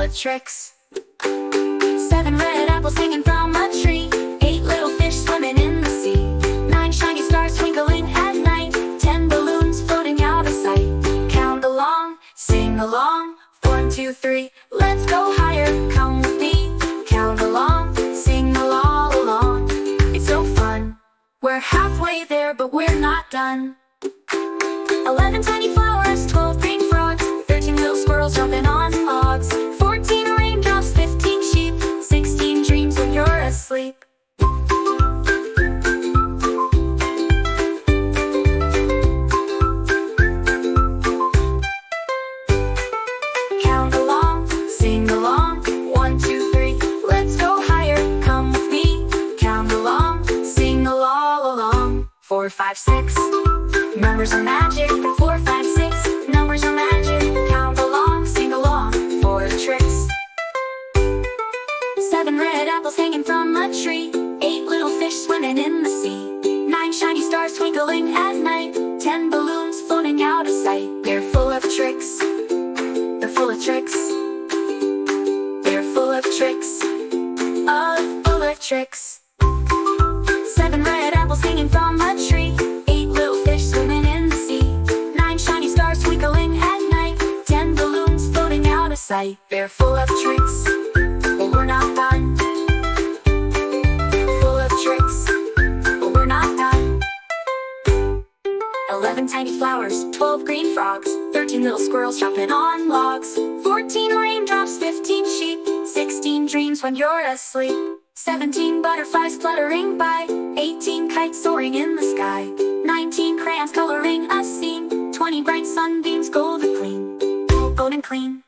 of tricks. 7 red apples hanging from a tree. 8 little fish swimming in the sea. 9 shiny stars twinkling at night. 10 balloons floating out of sight. Count along, sing along. 1, 2, 3, let's go higher. Come with me. Count along, sing along. It's so fun. We're halfway there, but we're not done. 11 tiny flowers, 12 green frogs, 13 little squirrels jumping on logs, 14 raindrops, 15 sheep, 16 dreams when you're asleep. Count along, sing along. 1, 2, 3, let's go higher. Come with me. Count along, sing along. 4, 5, 6. Numbers are magic. 4, 5, 6. Numbers are magic. Count along, sing along. 4 tricks. 7 red apples hanging from a tree. 8 little fish swimming in the sea. 9 shiny stars twinkling at night. 10 balloons floating out of sight. They're full of tricks. They're full of tricks. They're full of tricks. Full of tricks. 7 red apples hanging from a tree. 8 little fish swimming in the sea. 9 shiny stars twinkling at night. 10 balloons floating out of sight. They're full of tricks, but we're not done. Full of tricks, but we're not done. 11 tiny flowers, 12 green frogs, 13 little squirrels jumping on logs, 14 raindrops, 15 sheep, 16 dreams when you're asleep. 17 butterflies fluttering by, 18 kites soaring in the sky, 19 crayons coloring a scene, 20 bright sunbeams golden clean, golden clean.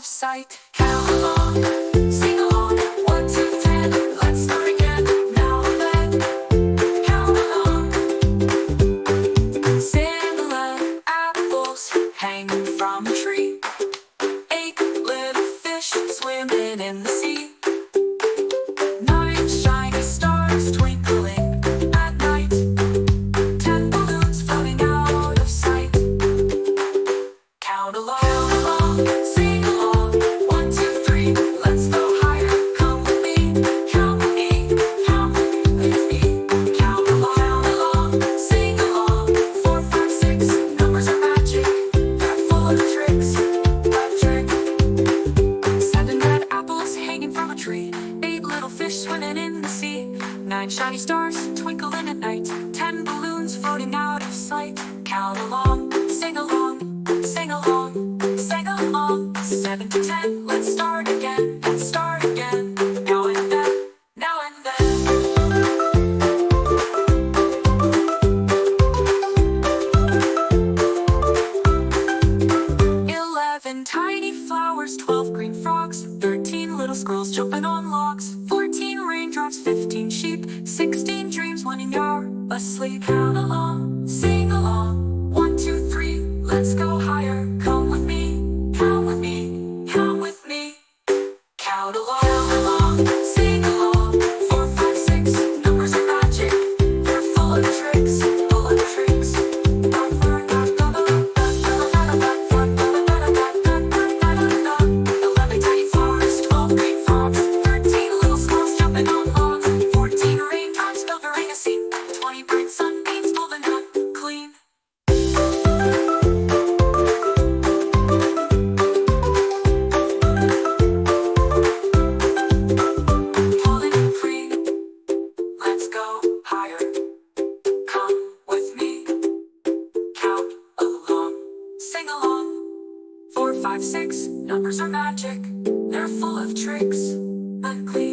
Sight. Count along, sing along. 1, 2, 10. Let's start again. Now and then. Count along. 7 apples hanging from a tree. 8 little fish swimming in the sea. 9 shiny stars twinkling at night. 10 balloons floating out of sight. Count along. Shiny stars twinkling at night. 10 balloons floating out of sight. Count along, sing along, sing along, sing along. 7 to 10, let's start again, let's start again. Now and then, now and then. 11 tiny flowers, 12 green frogs, 13 little squirrels jumping on logs, 14 raindrops, 15 sheep, 16 dreams when you're asleep. Count along, sing along. 1, 2, 3, let's go higher. Come with me, come with me, come with me. Count along, sing along. 4, 5, 6, numbers are magic. They're full of tricks, full of tricks. 11 tiny flowers, 12 green frogs, 13 little squirrels jumping on logs, 14 raindrops filtering a scene, 20 bright sunbeams golden hot clean. exactly